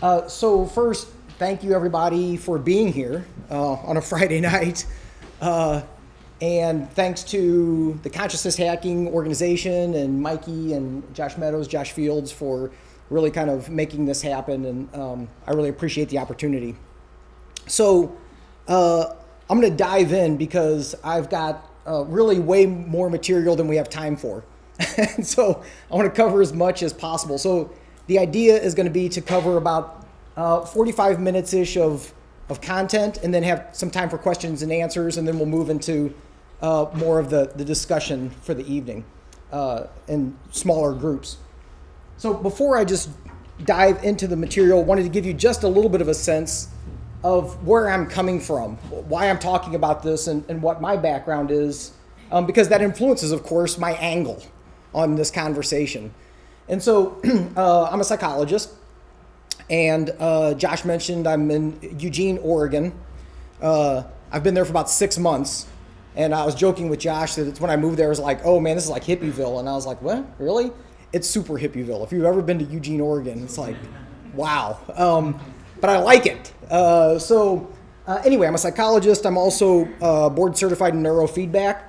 So first, thank you everybody for being here on a Friday night. And thanks to the Consciousness Hacking organization and Mikey and Josh Meadows, Josh Fields for really kind of making this happen. And I really appreciate the opportunity. So I'm going to dive in because I've got really way more material than we have time for. And so I want to cover as much as possible. So the idea is going to be to cover about 45 minutes-ish of content and then have some time for questions and answers, and then we'll move into more of the discussion for the evening in smaller groups. So before I just dive into the material, I wanted to give you just a little bit of a sense of where I'm coming from, why I'm talking about this, and what my background is, because that influences, of course, my angle on this conversation. And so I'm a psychologist, and Josh mentioned I'm in Eugene, Oregon. I've been there for about 6 months, and I was joking with Josh that it's when I moved there, I was like, oh man, this is like Hippieville. And I was like, what, really? It's super Hippieville. If you've ever been to Eugene, Oregon, it's like, wow. But I like it. Anyway, I'm a psychologist. I'm also board certified in neurofeedback.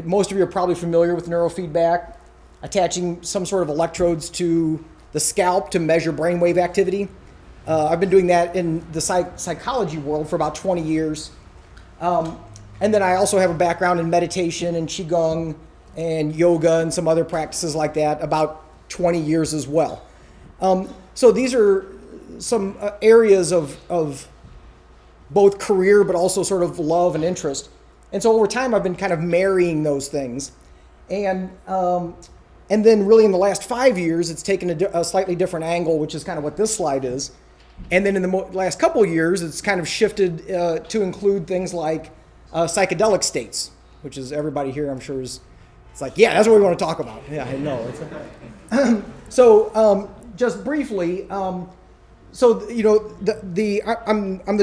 Most of you are probably familiar with neurofeedback, attaching some sort of electrodes to the scalp to measure brainwave activity. I've been doing that in the psychology world for about 20 years. And then I also have a background in meditation and Qigong and yoga and some other practices like that, about 20 years as well. So these are some areas of both career but also sort of love and interest. And so over time I've been kind of marrying those things. And then really in the last 5 years, it's taken a slightly different angle, which is kind of what this slide is. And then in the last couple of years, it's kind of shifted to include things like psychedelic states, which is everybody here, I'm sure, it's like, yeah, that's what we want to talk about. Yeah, I know. So just briefly, I'm the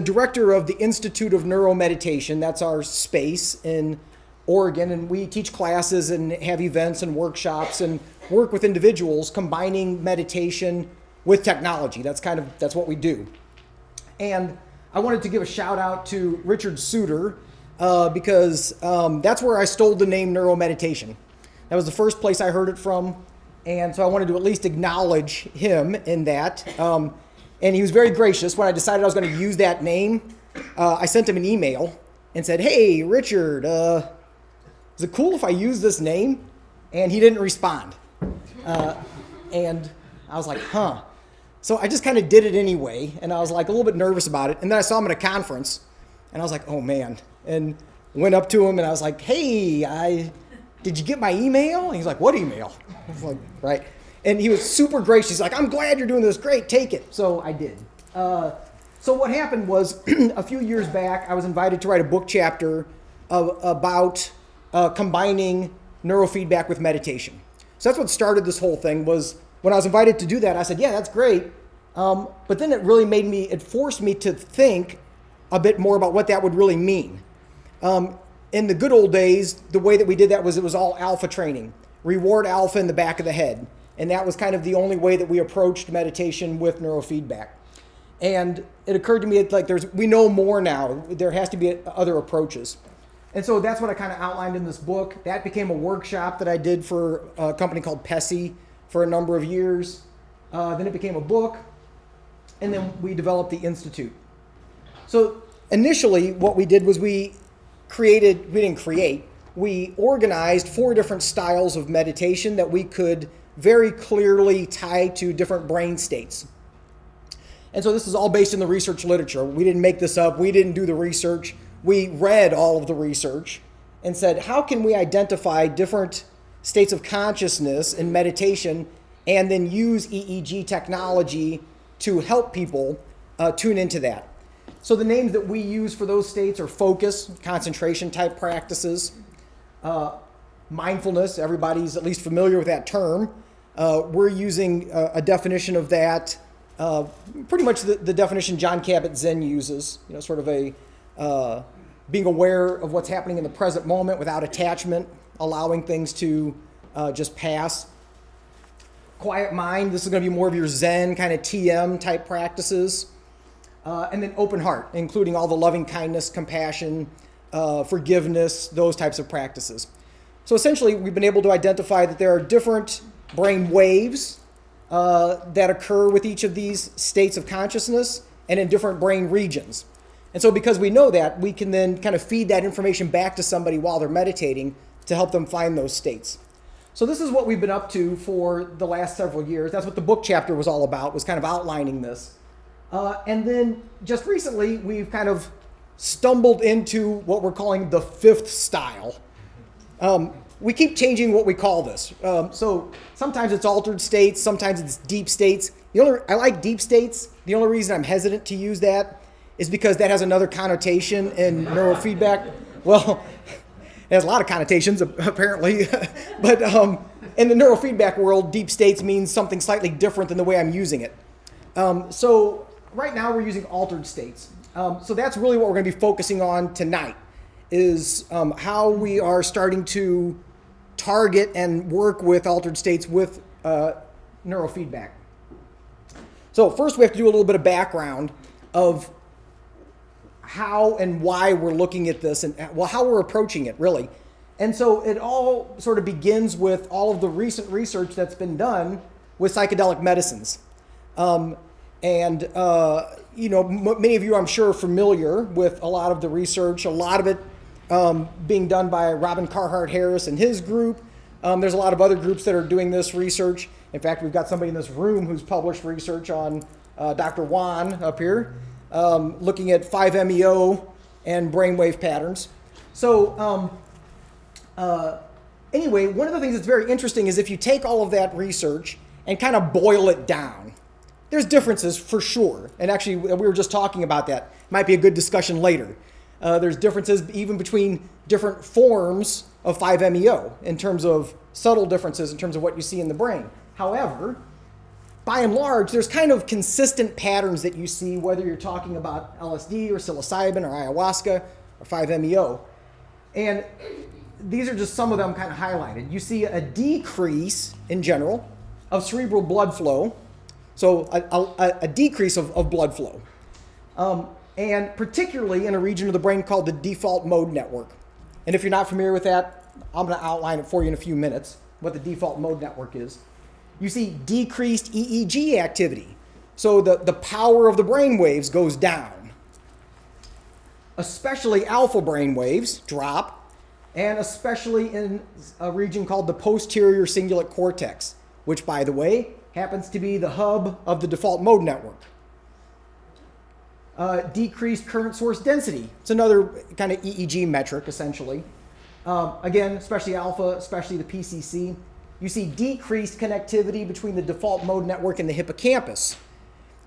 director of the Institute of NeuroMeditation. That's our space in Oregon, and we teach classes and have events and workshops and work with individuals combining meditation with technology. That's what we do. And I wanted to give a shout out to Richard Suter because that's where I stole the name NeuroMeditation. That was the first place I heard it from, and so I wanted to at least acknowledge him in that. And he was very gracious. When I decided I was going to use that name, I sent him an email and said, hey, Richard, is it cool if I use this name? And he didn't respond. And I was like, huh. So I just kind of did it anyway. And I was like a little bit nervous about it. And then I saw him at a conference. And I was like, oh man. And went up to him and I was like, hey, did you get my email? And he's like, what email? I was like, right. And he was super gracious. He's like, I'm glad you're doing this. Great, take it. So I did. So what happened was a few years back, I was invited to write a book chapter about combining neurofeedback with meditation. So that's what started this whole thing. Was when I was invited to do that, I said, yeah, that's great. But then it really it forced me to think a bit more about what that would really mean. In the good old days, the way that we did that was it was all alpha training, reward alpha in the back of the head. And that was kind of the only way that we approached meditation with neurofeedback. And it occurred to me like we know more now. There has to be other approaches. And so that's what I kind of outlined in this book. That became a workshop that I did for a company called PESI for a number of years. Then it became a book. And then we developed the Institute. So initially what we did was we organized 4 different styles of meditation that we could very clearly tie to different brain states. And so this is all based in the research literature. We didn't make this up. We didn't do the research. We read all of the research and said, how can we identify different states of consciousness in meditation and then use EEG technology to help people tune into that? So the names that we use for those states are focus, concentration type practices, mindfulness. Everybody's at least familiar with that term. We're using a definition of that, pretty much the definition John Kabat-Zinn uses, sort of a being aware of what's happening in the present moment without attachment, allowing things to just pass. quiet mind. This is going to be more of your Zen kind of TM type practices. And then open heart, including all the loving kindness, compassion, forgiveness, those types of practices. So essentially, we've been able to identify that there are different brain waves that occur with each of these states of consciousness and in different brain regions. And so because we know that, we can then kind of feed that information back to somebody while they're meditating to help them find those states. So this is what we've been up to for the last several years. That's what the book chapter was all about, was kind of outlining this. And then just recently, we've kind of stumbled into what we're calling the fifth style. We keep changing what we call this. So sometimes it's altered states, sometimes it's deep states. I like deep states. The only reason I'm hesitant to use that is because that has another connotation in neurofeedback. Well, it has a lot of connotations, apparently. But in the neurofeedback world, deep states means something slightly different than the way I'm using it. So right now we're using altered states. So that's really what we're going to be focusing on tonight, is how we are starting to target and work with altered states with neurofeedback. So first we have to do a little bit of background of how and why we're looking at this and how we're approaching it, really. And so it all sort of begins with all of the recent research that's been done with psychedelic medicines. Many of you, I'm sure, are familiar with a lot of the research, a lot of it being done by Robin Carhart Harris and his group. There's a lot of other groups that are doing this research. In fact, we've got somebody in this room who's published research on Dr. Wan up here, looking at 5-MeO and brainwave patterns. So anyway, one of the things that's very interesting is if you take all of that research and kind of boil it down, there's differences for sure. And actually, we were just talking about that. Might be a good discussion later. There's differences even between different forms of 5-MeO in terms of subtle differences in terms of what you see in the brain. However, by and large, there's kind of consistent patterns that you see whether you're talking about LSD or psilocybin or ayahuasca or 5-MeO. And these are just some of them kind of highlighted. You see a decrease in general of cerebral blood flow. So a decrease of blood flow. And particularly in a region of the brain called the default mode network. And if you're not familiar with that, I'm going to outline it for you in a few minutes, what the default mode network is. You see decreased EEG activity. So the power of the brain waves goes down. Especially alpha brain waves drop, and especially in a region called the posterior cingulate cortex, which, by the way, happens to be the hub of the default mode network. Decreased current source density. It's another kind of EEG metric, essentially. Again, especially alpha, especially the PCC. You see decreased connectivity between the default mode network and the hippocampus.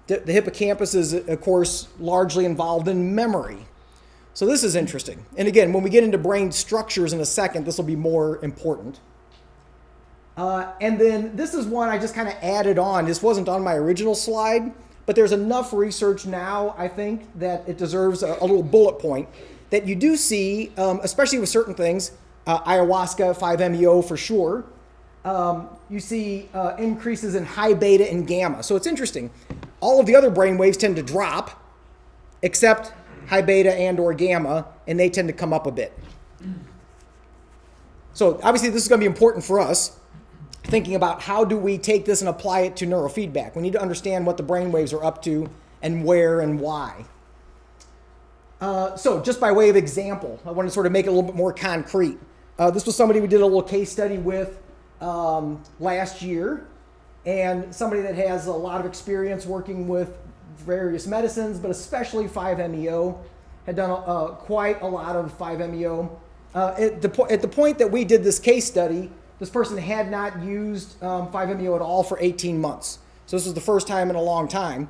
The hippocampus is, of course, largely involved in memory. So this is interesting. And again, when we get into brain structures in a second, this will be more important. And then this is one I just kind of added on. This wasn't on my original slide, but there's enough research now, I think, that it deserves a little bullet point that you do see, especially with certain things, ayahuasca, 5-MeO for sure. You see increases in high beta and gamma. So it's interesting. All of the other brain waves tend to drop, except high beta and or gamma, and they tend to come up a bit. So obviously this is going to be important for us, thinking about how do we take this and apply it to neurofeedback. We need to understand what the brain waves are up to and where and why. So just by way of example, I want to sort of make it a little bit more concrete. This was somebody we did a little case study with last year, and somebody that has a lot of experience working with various medicines, but especially 5-MeO, had done quite a lot of 5-MeO. At the point that we did this case study, this person had not used 5-MeO at all for 18 months. So this was the first time in a long time.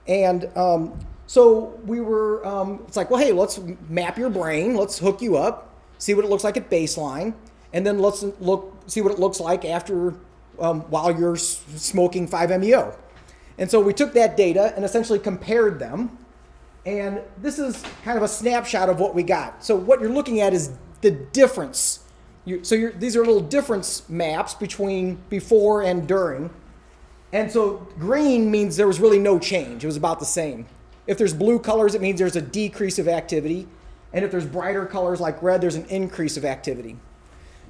And so we were, it's like, well, hey, let's map your brain. Let's hook you up, see what it looks like at baseline. And then let's see what it looks like after, while you're smoking 5-MeO. And so we took that data and essentially compared them. And this is kind of a snapshot of what we got. So what you're looking at is the difference. These are little difference maps between before and during. And so green means there was really no change. It was about the same. If there's blue colors, it means there's a decrease of activity. And if there's brighter colors like red, there's an increase of activity.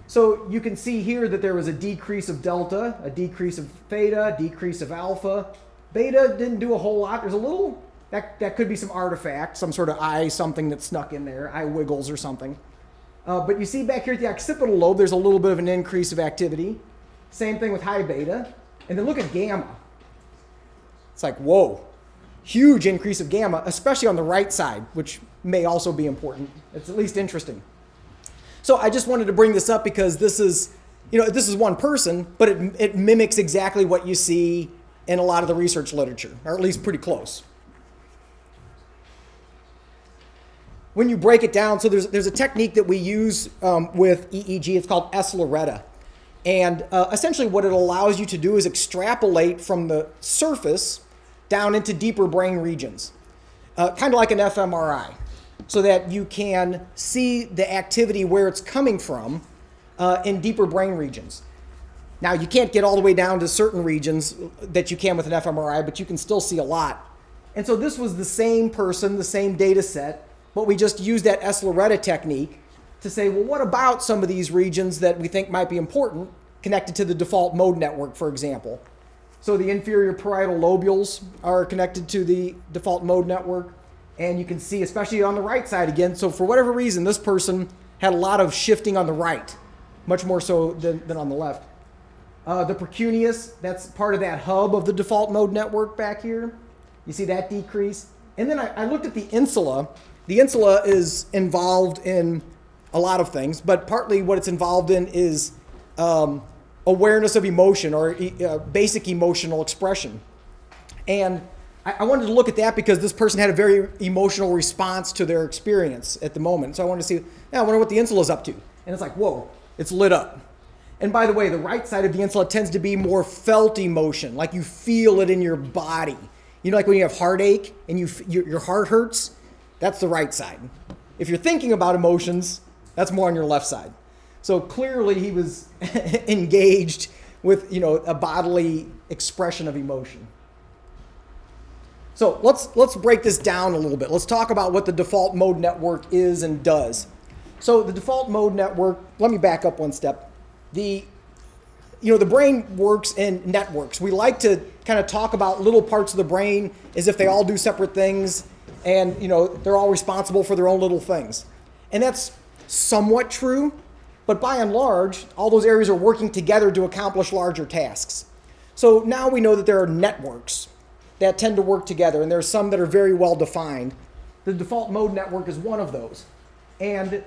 So you can see here that there was a decrease of delta, a decrease of theta, decrease of alpha. Beta didn't do a whole lot. There's a little, that could be some artifact, some sort of eye, something that snuck in there, eye wiggles or something. But you see back here at the occipital lobe, there's a little bit of an increase of activity. Same thing with high beta. And then look at gamma. It's like, whoa, huge increase of gamma, especially on the right side, which may also be important. It's at least interesting. So I just wanted to bring this up because this is, this is one person, but it mimics exactly what you see in a lot of the research literature, or at least pretty close. When you break it down, so there's a technique that we use with EEG. It's called SLORETA. And essentially what it allows you to do is extrapolate from the surface down into deeper brain regions, kind of like an fMRI, so that you can see the activity where it's coming from in deeper brain regions. Now, you can't get all the way down to certain regions that you can with an fMRI, but you can still see a lot. And so this was the same person, the same data set, but we just used that SLORETA technique to say, well, what about some of these regions that we think might be important connected to the default mode network, for example? So the inferior parietal lobules are connected to the default mode network. And you can see, especially on the right side again, so for whatever reason, this person had a lot of shifting on the right, much more so than on the left. The Precuneus, that's part of that hub of the default mode network back here. You see that decrease. And then I looked at the insula. The insula is involved in a lot of things, but partly what it's involved in is awareness of emotion or basic emotional expression. And I wanted to look at that because this person had a very emotional response to their experience at the moment. So I wanted to see, I wonder what the insula is up to. And it's like, whoa, it's lit up. And by the way, the right side of the insula tends to be more felt emotion, like you feel it in your body. Like when you have heartache and your heart hurts, that's the right side. If you're thinking about emotions, that's more on your left side. So clearly he was engaged with, a bodily expression of emotion. So let's break this down a little bit. Let's talk about what the default mode network is and does. So the default mode network, let me back up one step. The brain works in networks. We like to kind of talk about little parts of the brain as if they all do separate things and, they're all responsible for their own little things. And that's somewhat true, but by and large, all those areas are working together to accomplish larger tasks. So now we know that there are networks that tend to work together, and there's some that are very well defined. The default mode network is one of those. And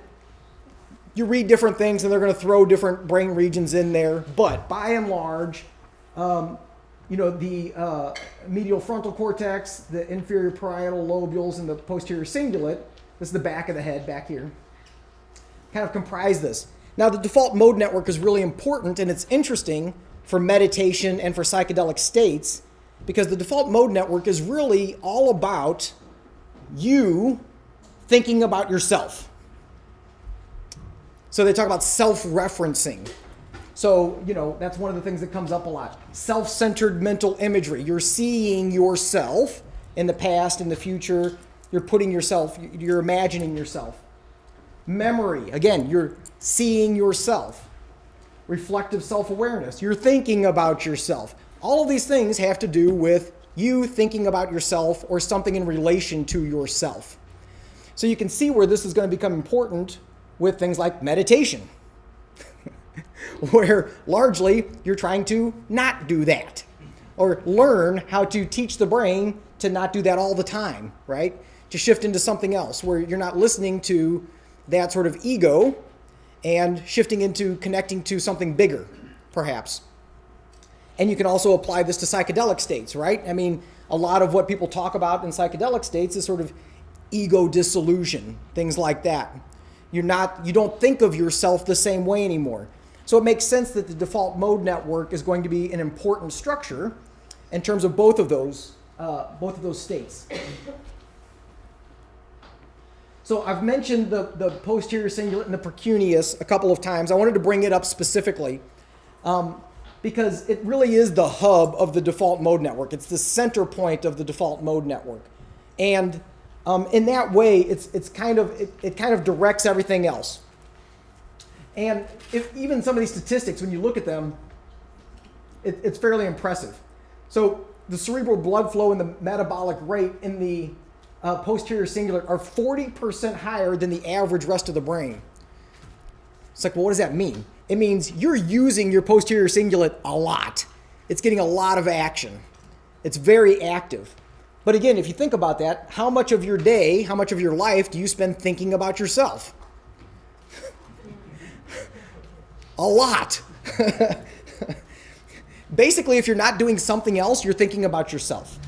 you read different things, and they're going to throw different brain regions in there, but by and large, the medial frontal cortex, the inferior parietal lobules, and the posterior cingulate, this is the back of the head back here, kind of comprise this. Now, the default mode network is really important, and it's interesting for meditation and for psychedelic states, because the default mode network is really all about you thinking about yourself. So they talk about self-referencing. So, that's one of the things that comes up a lot. Self-centered mental imagery. You're seeing yourself in the past, in the future. You're imagining yourself. Memory. Again, you're seeing yourself. Reflective self-awareness. You're thinking about yourself. All of these things have to do with you thinking about yourself or something in relation to yourself. So you can see where this is going to become important with things like meditation, where largely you're trying to not do that or learn how to teach the brain to not do that all the time, right? To shift into something else where you're not listening to that sort of ego and shifting into connecting to something bigger, perhaps. And you can also apply this to psychedelic states, right? I mean, a lot of what people talk about in psychedelic states is sort of ego dissolution, things like that. You don't think of yourself the same way anymore. So it makes sense that the default mode network is going to be an important structure in terms of both of those states. So I've mentioned the posterior cingulate and the precuneus a couple of times. I wanted to bring it up specifically. because it really is the hub of the default mode network. It's the center point of the default mode network. And in that way, it kind of directs everything else. And even some of these statistics, when you look at them, it's fairly impressive. So the cerebral blood flow and the metabolic rate in the posterior cingulate are 40% higher than the average rest of the brain. It's like, well, what does that mean? It means you're using your posterior cingulate a lot. It's getting a lot of action. It's very active. But again, if you think about that, how much of your day, how much of your life do you spend thinking about yourself? A lot. Basically, if you're not doing something else, you're thinking about yourself.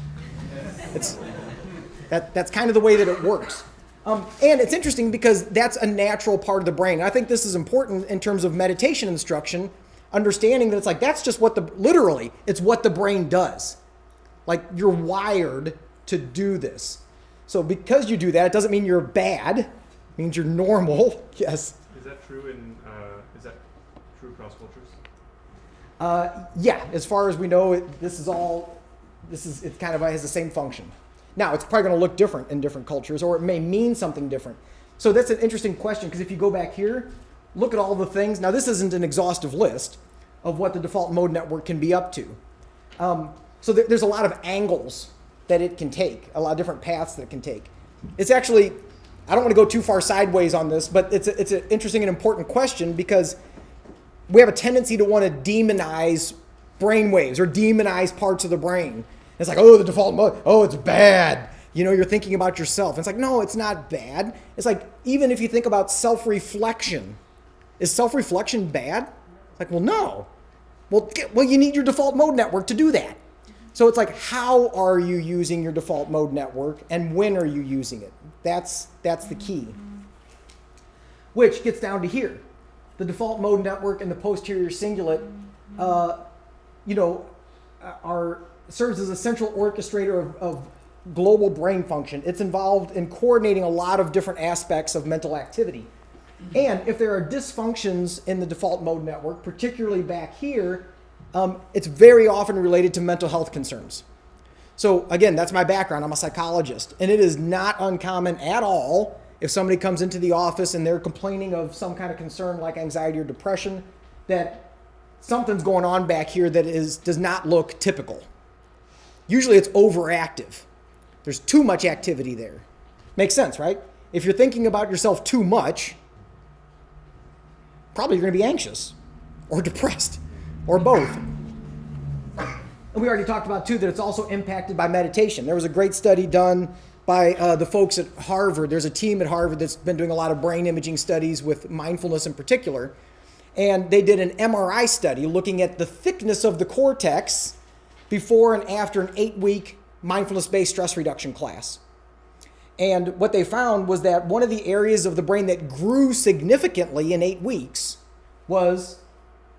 That's kind of the way that it works. And it's interesting because that's a natural part of the brain. I think this is important in terms of meditation instruction, understanding that it's like, that's just literally, it's what the brain does. Like, you're wired to do this. So because you do that, it doesn't mean you're bad. It means you're normal. Yes. Is that true across cultures? Yeah, as far as we know, it kind of has the same function. Now, it's probably going to look different in different cultures, or it may mean something different. So that's an interesting question, because if you go back here, look at all the things. Now, this isn't an exhaustive list of what the default mode network can be up to. So there's a lot of angles that it can take, a lot of different paths that it can take. It's actually, I don't want to go too far sideways on this, but it's an interesting and important question, because we have a tendency to want to demonize brainwaves or demonize parts of the brain. It's like, oh, the default mode, oh, it's bad. You're thinking about yourself. It's like, no, it's not bad. It's like, even if you think about self-reflection, is self-reflection bad? It's like, well, no. Well, you need your default mode network to do that. So it's like, how are you using your default mode network, and when are you using it? That's the key. Which gets down to here. The default mode network and the posterior cingulate, serves as a central orchestrator of global brain function. It's involved in coordinating a lot of different aspects of mental activity. And if there are dysfunctions in the default mode network, particularly back here, it's very often related to mental health concerns. So again, that's my background. I'm a psychologist, and it is not uncommon at all if somebody comes into the office and they're complaining of some kind of concern like anxiety or depression, that something's going on back here that does not look typical. Usually it's overactive. There's too much activity there. Makes sense, right? If you're thinking about yourself too much, probably you're going to be anxious or depressed or both. And we already talked about, too, that it's also impacted by meditation. There was a great study done by the folks at Harvard. There's a team at Harvard that's been doing a lot of brain imaging studies with mindfulness in particular. And they did an MRI study looking at the thickness of the cortex before and after an 8-week mindfulness-based stress reduction class. And what they found was that one of the areas of the brain that grew significantly in 8 weeks was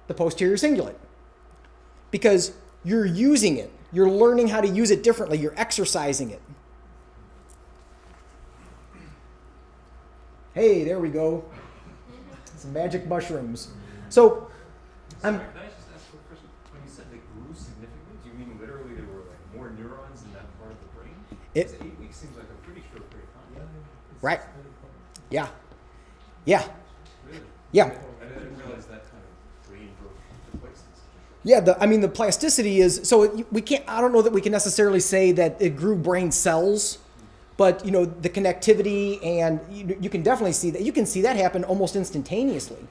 the posterior cingulate. Because you're using it. You're learning how to use it differently. You're exercising it. Hey, there we go. Some magic mushrooms. So, Sorry, can I just ask a question? When you said they grew significantly, do you mean literally there were like more neurons in that part of the brain? Because 8 weeks seems like a pretty short period of time. Right. Yeah. Yeah. Really? Yeah. I didn't realize that kind of brain growth took place in such a short Yeah, the plasticity is, so we can't, I don't know that we can necessarily say that it grew brain cells, but the connectivity, and you can definitely see that. You can see that happen almost instantaneously.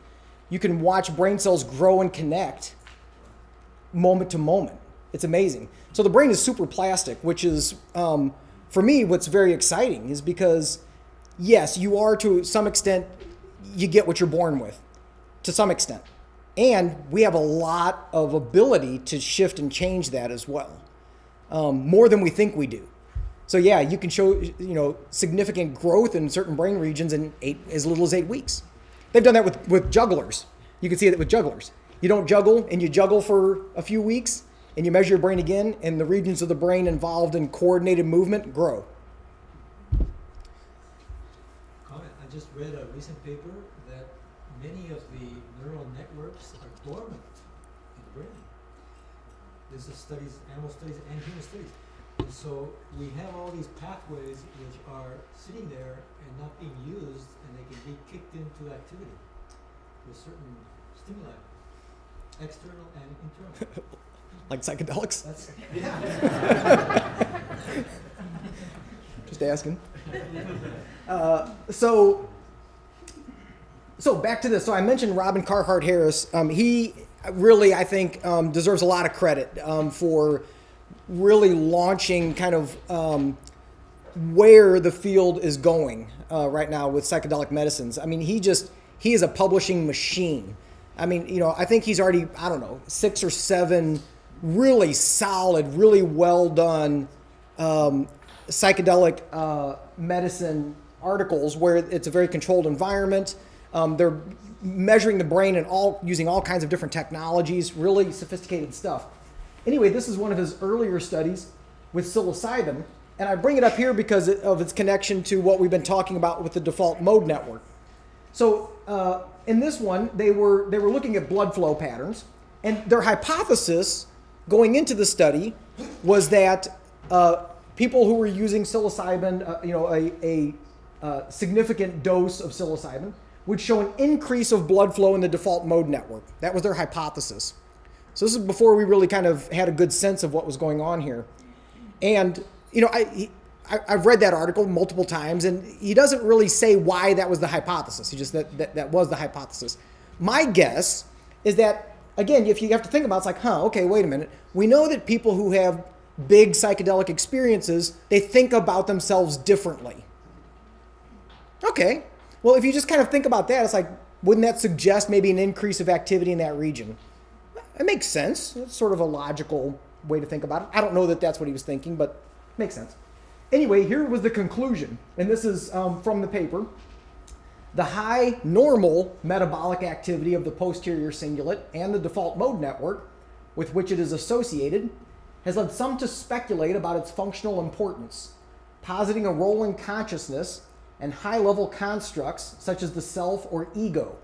You can watch brain cells grow and connect moment to moment. It's amazing. So the brain is super plastic, which is, for me, what's very exciting is because, yes, you are to some extent, you get what you're born with, to some extent. And we have a lot of ability to shift and change that as well, more than we think we do. So yeah, you can show significant growth in certain brain regions in as little as 8 weeks. They've done that with jugglers. You can see that with jugglers. You don't juggle, and you juggle for a few weeks, and you measure your brain again, and the regions of the brain involved in coordinated movement grow. Comment. I just read a recent paper that many of the neural networks are dormant in the brain. This is studies, animal studies and human studies. And so we have all these pathways which are sitting there and not being used, and they can be kicked into activity with certain stimuli, external and internal. Like psychedelics? That's, yeah. Just asking. So back to this. So I mentioned Robin Carhart Harris. He really, I think, deserves a lot of credit for really launching kind of where the field is going right now with psychedelic medicines. I mean, he is a publishing machine. I mean, I think he's already, 6 or 7 really solid, really well done psychedelic medicine articles where it's a very controlled environment. They're measuring the brain and using all kinds of different technologies, really sophisticated stuff. Anyway, this is one of his earlier studies with psilocybin, and I bring it up here because of its connection to what we've been talking about with the default mode network. So in this one, they were looking at blood flow patterns, and their hypothesis going into the study was that people who were using psilocybin, a significant dose of psilocybin, would show an increase of blood flow in the default mode network. That was their hypothesis. So this is before we really kind of had a good sense of what was going on here. And, I've read that article multiple times, and he doesn't really say why that was the hypothesis. He just, that was the hypothesis. My guess is that, again, if you have to think about it, it's like, okay, wait a minute. We know that people who have big psychedelic experiences, they think about themselves differently. Okay. Well, if you just kind of think about that, it's like, wouldn't that suggest maybe an increase of activity in that region? It makes sense. It's sort of a logical way to think about it. I don't know that that's what he was thinking, but it makes sense. Anyway, here was the conclusion, and this is from the paper. The high normal metabolic activity of the posterior cingulate and the default mode network with which it is associated has led some to speculate about its functional importance, positing a role in consciousness and high-level constructs such as the self or ego.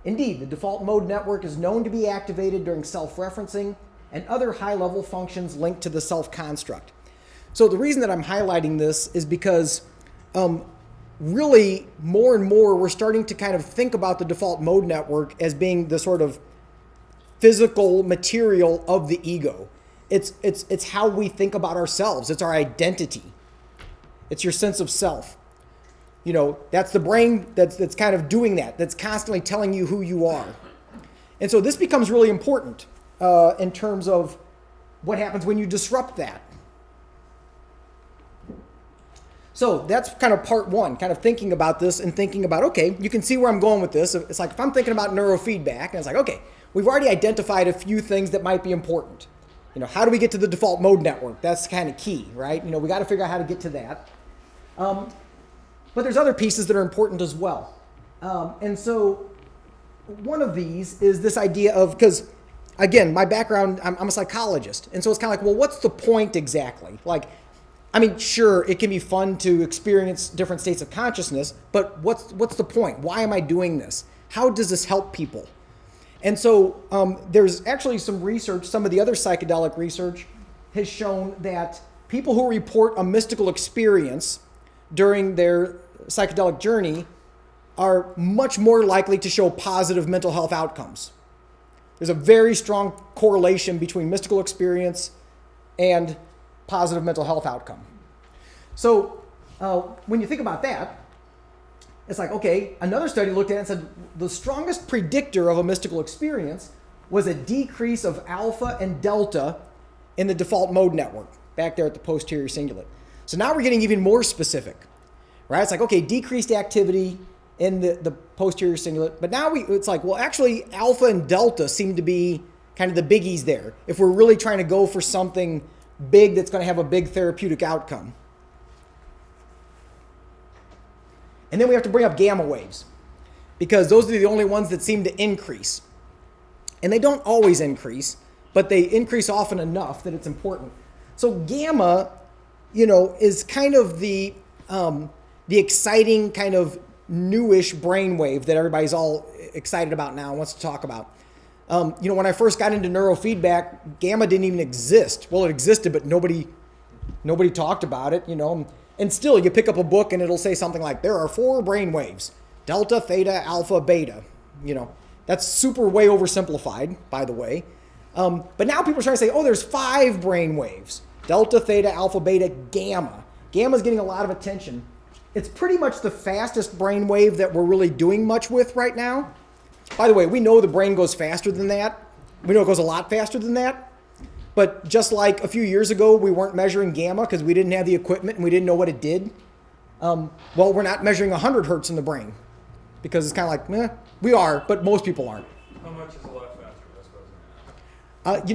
Indeed, the default mode network is known to be activated during self-referencing and other high-level functions linked to the self-construct. So the reason that I'm highlighting this is because really more and more we're starting to kind of think about the default mode network as being the sort of physical material of the ego. It's how we think about ourselves. It's our identity. It's your sense of self. That's the brain that's kind of doing that. That's constantly telling you who you are. And so this becomes really important in terms of what happens when you disrupt that. So that's kind of part one, kind of thinking about this and thinking about, okay, you can see where I'm going with this. It's like if I'm thinking about neurofeedback, and it's like, okay, we've already identified a few things that might be important. How do we get to the default mode network? That's kind of key, right? We got to figure out how to get to that. But there's other pieces that are important as well. And so one of these is this idea of, because again, my background, I'm a psychologist. And so it's kind of like, well, what's the point exactly? Sure, it can be fun to experience different states of consciousness, but what's the point? Why am I doing this? How does this help people? And so there's actually some research, some of the other psychedelic research has shown that people who report a mystical experience during their psychedelic journey are much more likely to show positive mental health outcomes. There's a very strong correlation between mystical experience and positive mental health outcome. So when you think about that, it's like, okay, another study looked at it and said the strongest predictor of a mystical experience was a decrease of alpha and delta in the default mode network back there at the posterior cingulate. So now we're getting even more specific, right? It's like, okay, decreased activity in the posterior cingulate, but now it's like, well, actually alpha and delta seem to be kind of the biggies there if we're really trying to go for something big that's going to have a big therapeutic outcome. And then we have to bring up gamma waves because those are the only ones that seem to increase. And they don't always increase, but they increase often enough that it's important. So gamma, is kind of the exciting kind of newish brainwave that everybody's all excited about now and wants to talk about. When I first got into neurofeedback, gamma didn't even exist. Well, it existed, but nobody talked about it, And still, you pick up a book and it'll say something like, there are 4 brain waves, delta, theta, alpha, beta. That's super way oversimplified, by the way. But now people are trying to say, oh, there's 5 brain waves, delta, theta, alpha, beta, gamma. Gamma's getting a lot of attention. It's pretty much the fastest brain wave that we're really doing much with right now. By the way, we know the brain goes faster than that. We know it goes a lot faster than that. But just like a few years ago, we weren't measuring gamma because we didn't have the equipment and we didn't know what it did. Well, we're not measuring 100 hertz in the brain because it's kind of like, we are, but most people aren't. How much is a lot faster? That's what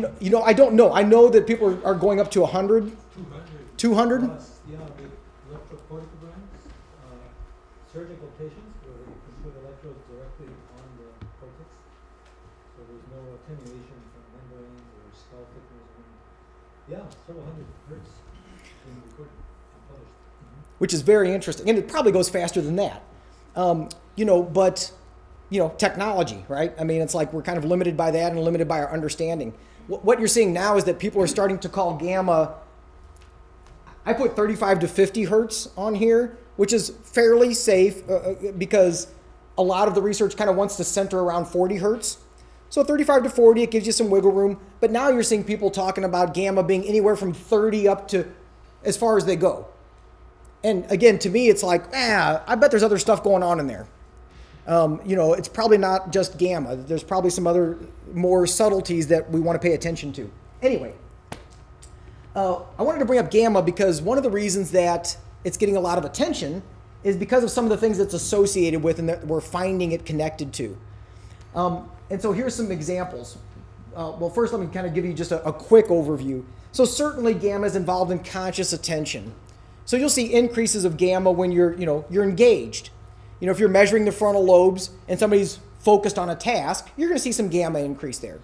I don't know. I know that people are going up to 100. 200? Plus, the electrocortical brains, surgical patients where you can put electrodes directly on the cortex. So there's no attenuation from membranes or skull thickness. Several hundred hertz being recorded and published. Which is very interesting. And it probably goes faster than that. But technology, right? I mean, it's like we're kind of limited by that and limited by our understanding. What you're seeing now is that people are starting to call gamma, I put 35 to 50 hertz on here, which is fairly safe because a lot of the research kind of wants to center around 40 hertz. So 35 to 40, it gives you some wiggle room. But now you're seeing people talking about gamma being anywhere from 30 up to as far as they go. And again, to me, it's like, I bet there's other stuff going on in there. It's probably not just gamma. There's probably some other more subtleties that we want to pay attention to. Anyway, I wanted to bring up gamma because one of the reasons that it's getting a lot of attention is because of some of the things it's associated with and that we're finding it connected to. And so here's some examples. Well, first let me kind of give you just a quick overview. So certainly gamma is involved in conscious attention. So you'll see increases of gamma when you're engaged. If you're measuring the frontal lobes and somebody's focused on a task, you're going to see some gamma increase there.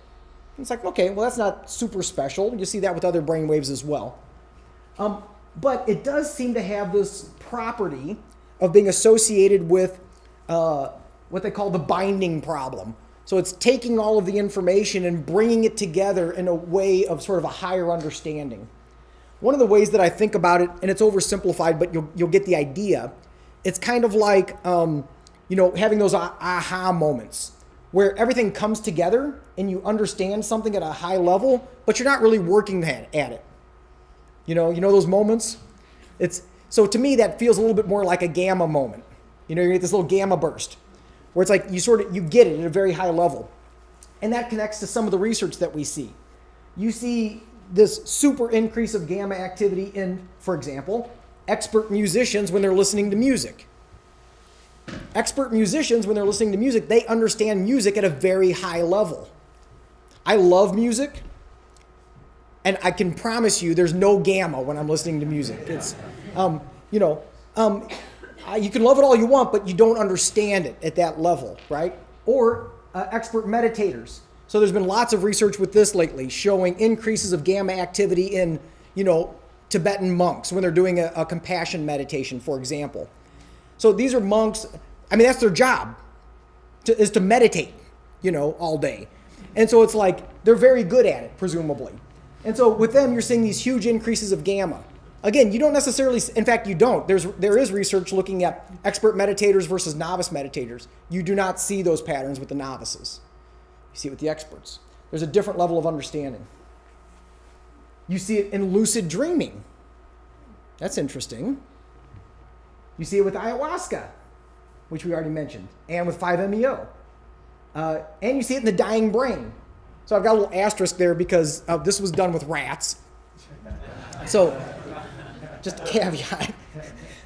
It's like, okay, well, that's not super special. You see that with other brain waves as well. But it does seem to have this property of being associated with what they call the binding problem. So it's taking all of the information and bringing it together in a way of sort of a higher understanding. One of the ways that I think about it, and it's oversimplified, but you'll get the idea, it's kind of like, having those aha moments where everything comes together and you understand something at a high level, but you're not really working at it. You know those moments? So to me, that feels a little bit more like a gamma moment. You get this little gamma burst where it's like you get it at a very high level. And that connects to some of the research that we see. You see this super increase of gamma activity in, for example, expert musicians when they're listening to music. Expert musicians, when they're listening to music, they understand music at a very high level. I love music, and I can promise you there's no gamma when I'm listening to music. It's, you can love it all you want, but you don't understand it at that level, right? Or expert meditators. So there's been lots of research with this lately showing increases of gamma activity in, Tibetan monks when they're doing a compassion meditation, for example. So these are monks, that's their job, is to meditate, all day. And so it's like they're very good at it, presumably. And so with them, you're seeing these huge increases of gamma. Again, you don't necessarily, in fact, you don't. There is research looking at expert meditators versus novice meditators. You do not see those patterns with the novices. You see it with the experts. There's a different level of understanding. You see it in lucid dreaming. That's interesting. You see it with ayahuasca, which we already mentioned, and with 5-MeO. And you see it in the dying brain. So I've got a little asterisk there because this was done with rats. So just a caveat.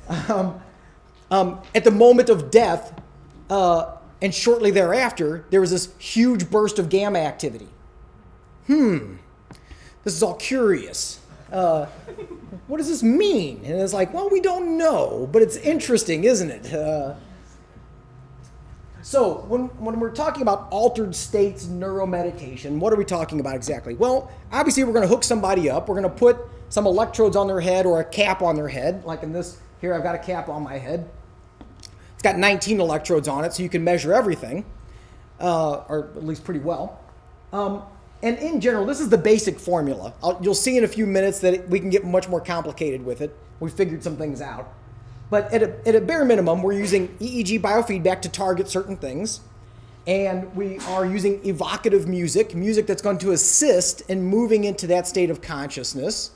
At the moment of death, and shortly thereafter, there was this huge burst of gamma activity. This is all curious. What does this mean? And it's like, well, we don't know, but it's interesting, isn't it? So when we're talking about altered states neuromeditation, what are we talking about exactly? Well, obviously we're going to hook somebody up. We're going to put some electrodes on their head or a cap on their head. Like in this, here I've got a cap on my head. It's got 19 electrodes on it, so you can measure everything, or at least pretty well. And in general, this is the basic formula. You'll see in a few minutes that we can get much more complicated with it. We figured some things out. But at a bare minimum, we're using EEG biofeedback to target certain things. And we are using evocative music that's going to assist in moving into that state of consciousness.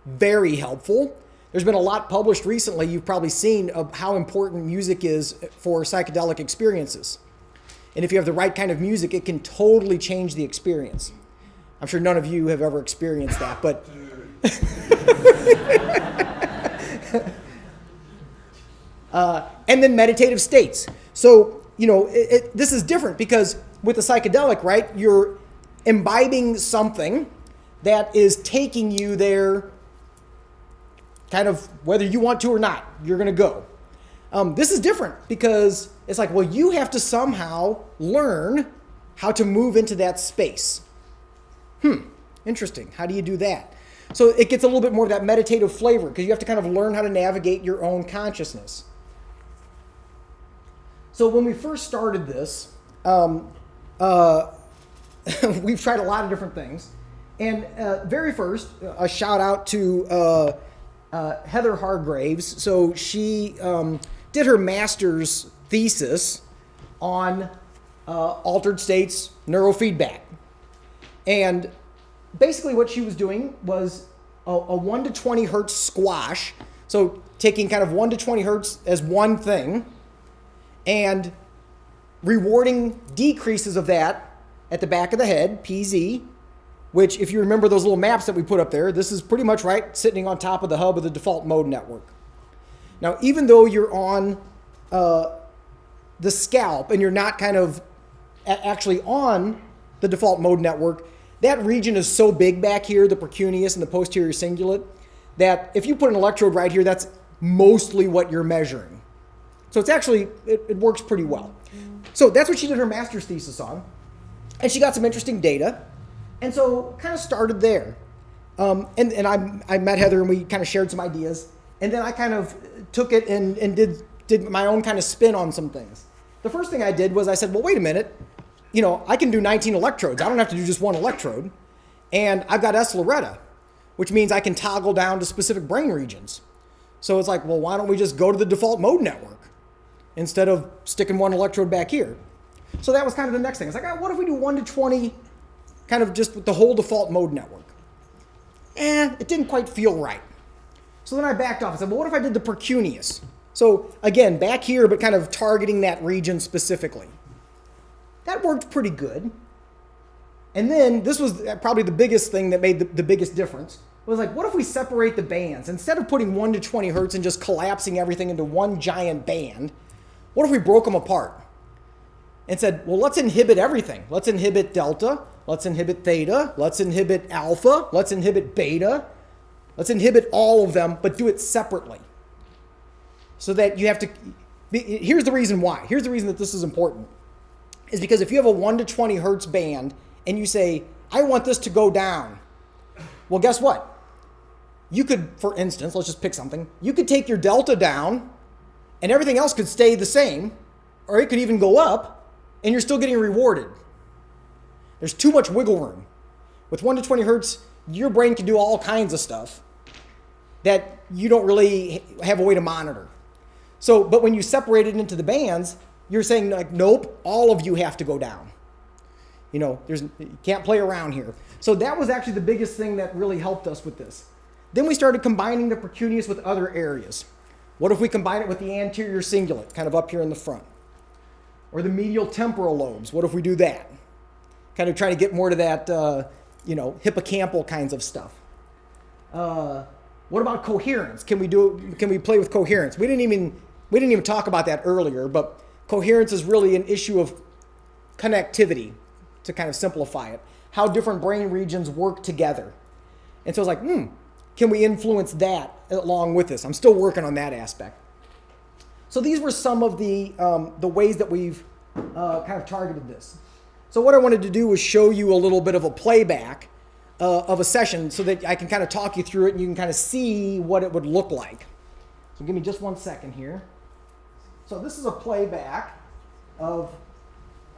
Very helpful. There's been a lot published recently, you've probably seen, of how important music is for psychedelic experiences. And if you have the right kind of music, it can totally change the experience. I'm sure none of you have ever experienced that, but... and then meditative states. So, this is different because with the psychedelic, right, you're imbibing something that is taking you there kind of whether you want to or not, you're going to go. This is different because it's like, well, you have to somehow learn how to move into that space. Interesting. How do you do that? So it gets a little bit more of that meditative flavor because you have to kind of learn how to navigate your own consciousness. So when we first started this, we've tried a lot of different things. And very first, a shout out to Heather Hargraves. So she did her master's thesis on altered states neurofeedback. And basically what she was doing was a 1 to 20 hertz squash. So taking kind of 1 to 20 hertz as one thing and rewarding decreases of that at the back of the head, PZ, which if you remember those little maps that we put up there, this is pretty much right sitting on top of the hub of the default mode network. Now, even though you're on the scalp and you're not kind of actually on the default mode network, that region is so big back here, the precuneus and the posterior cingulate, that if you put an electrode right here, that's mostly what you're measuring. So it's actually, it works pretty well. So that's what she did her master's thesis on. And she got some interesting data. And so kind of started there. And I met Heather and we kind of shared some ideas. And then I kind of took it and did my own kind of spin on some things. The first thing I did was I said, well, wait a minute. I can do 19 electrodes. I don't have to do just one electrode. And I've got SLORETA, which means I can toggle down to specific brain regions. So it's like, well, why don't we just go to the default mode network instead of sticking one electrode back here? So that was kind of the next thing. It's like, what if we do 1 to 20 kind of just with the whole default mode network? It didn't quite feel right. So then I backed off and said, well, what if I did the Precuneus? So again, back here, but kind of targeting that region specifically. That worked pretty good. And then this was probably the biggest thing that made the biggest difference. It was like, what if we separate the bands? Instead of putting 1 to 20 hertz and just collapsing everything into one giant band, what if we broke them apart and said, well, let's inhibit everything. Let's inhibit delta. Let's inhibit theta. Let's inhibit alpha. Let's inhibit beta. Let's inhibit all of them, but do it separately. So that you have to... Here's the reason why. Here's the reason that this is important. Is because if you have a 1 to 20 hertz band and you say, I want this to go down. Well, guess what? You could, for instance, let's just pick something. You could take your delta down and everything else could stay the same, or it could even go up and you're still getting rewarded. There's too much wiggle room. With 1 to 20 hertz, your brain can do all kinds of stuff that you don't really have a way to monitor. So, but when you separate it into the bands, you're saying like, nope, all of you have to go down. You can't play around here. So that was actually the biggest thing that really helped us with this. Then we started combining the precuneus with other areas. What if we combine it with the anterior cingulate, kind of up here in the front? Or the medial temporal lobes, what if we do that? Kind of trying to get more to that, hippocampal kinds of stuff. What about coherence? Can we play with coherence? We didn't even talk about that earlier, but coherence is really an issue of connectivity, to kind of simplify it. How different brain regions work together. And so it's like, can we influence that along with this? I'm still working on that aspect. So these were some of the ways that we've kind of targeted this. So what I wanted to do was show you a little bit of a playback of a session so that I can kind of talk you through it and you can kind of see what it would look like. So give me just 1 second here. So this is a playback of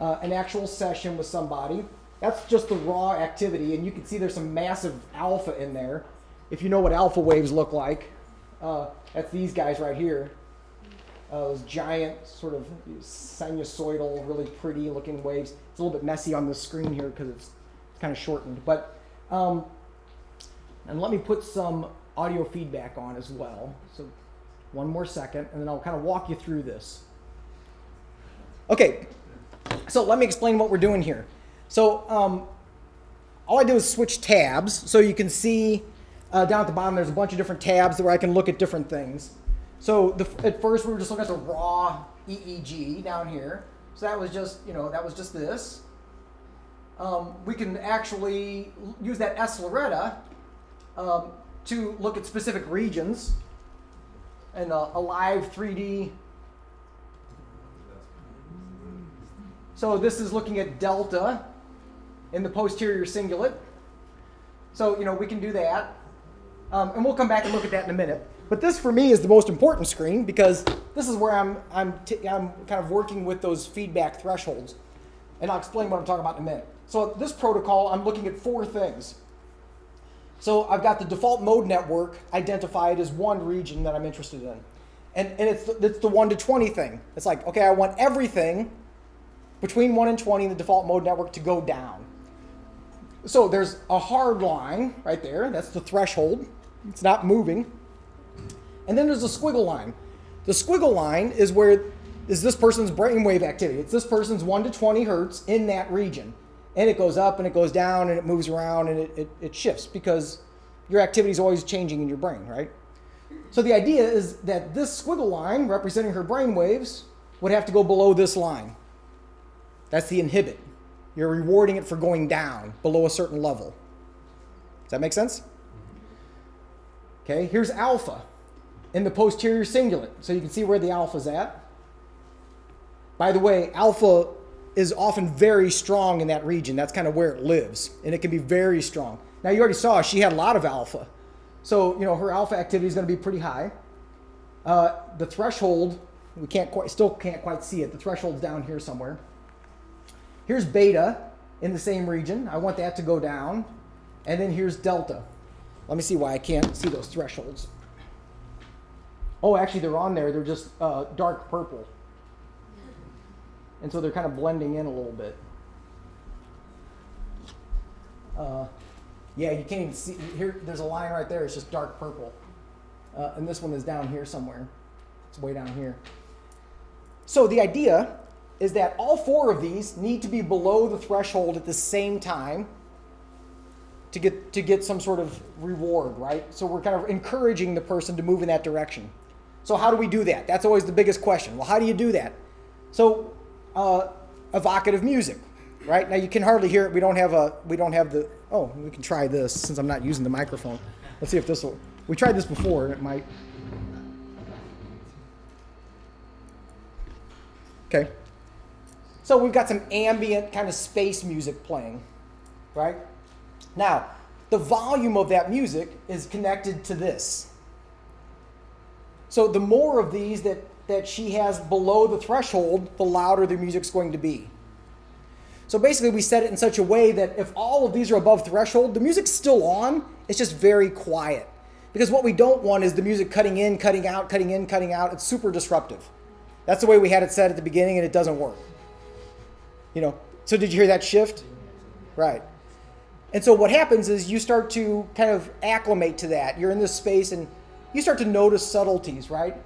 an actual session with somebody. That's just the raw activity, and you can see there's some massive alpha in there. If you know what alpha waves look like, that's these guys right here. Those giant sort of sinusoidal, really pretty looking waves. It's a little bit messy on the screen here because it's kind of shortened. But, and let me put some audio feedback on as well. So one more second, and then I'll kind of walk you through this. Okay, so let me explain what we're doing here. So all I do is switch tabs. So you can see down at the bottom there's a bunch of different tabs where I can look at different things. So at first we were just looking at the raw EEG down here. So that was just, that was just this. We can actually use that SLORETA to look at specific regions and a live 3D. So this is looking at delta in the posterior cingulate. So, we can do that. And we'll come back and look at that in a minute. But this, for me, is the most important screen because this is where I'm kind of working with those feedback thresholds. And I'll explain what I'm talking about in a minute. So this protocol, I'm looking at 4 things. So I've got the default mode network identified as one region that I'm interested in. And it's the 1 to 20 thing. It's like, okay, I want everything between 1 and 20 in the default mode network to go down. So there's a hard line right there. That's the threshold. It's not moving. And then there's a squiggle line. The squiggle line is this person's brainwave activity. It's this person's 1 to 20 hertz in that region. And it goes up and it goes down and it moves around and it shifts because your activity is always changing in your brain, right? So the idea is that this squiggle line representing her brainwaves would have to go below this line. That's the inhibit. You're rewarding it for going down below a certain level. Does that make sense? Okay, here's alpha in the posterior cingulate. So you can see where the alpha's at. By the way, alpha is often very strong in that region. That's kind of where it lives, and it can be very strong. Now, you already saw she had a lot of alpha. So, her alpha activity is going to be pretty high. The threshold, we still can't quite see it. The threshold's down here somewhere. Here's beta in the same region. I want that to go down. And then here's delta. Let me see why I can't see those thresholds. Oh, actually, they're on there. They're just dark purple. And so they're kind of blending in a little bit. Yeah, you can't even see. Here, there's a line right there. It's just dark purple. And this one is down here somewhere. It's way down here. So the idea is that all 4 of these need to be below the threshold at the same time to get some sort of reward, right? So we're kind of encouraging the person to move in that direction. So how do we do that? That's always the biggest question. Well, how do you do that? So evocative music, right? Now you can hardly hear it. We don't have the, oh, we can try this since I'm not using the microphone. Let's see if this will, we tried this before and it might. Okay. So we've got some ambient kind of space music playing, right? Now, the volume of that music is connected to this. So the more of these that she has below the threshold, the louder the music's going to be. So basically we set it in such a way that if all of these are above threshold, the music's still on, it's just very quiet. Because what we don't want is the music cutting in, cutting out, cutting in, cutting out. It's super disruptive. That's the way we had it set at the beginning and it doesn't work. So did you hear that shift? Right. And so what happens is you start to kind of acclimate to that. You're in this space and you start to notice subtleties, right?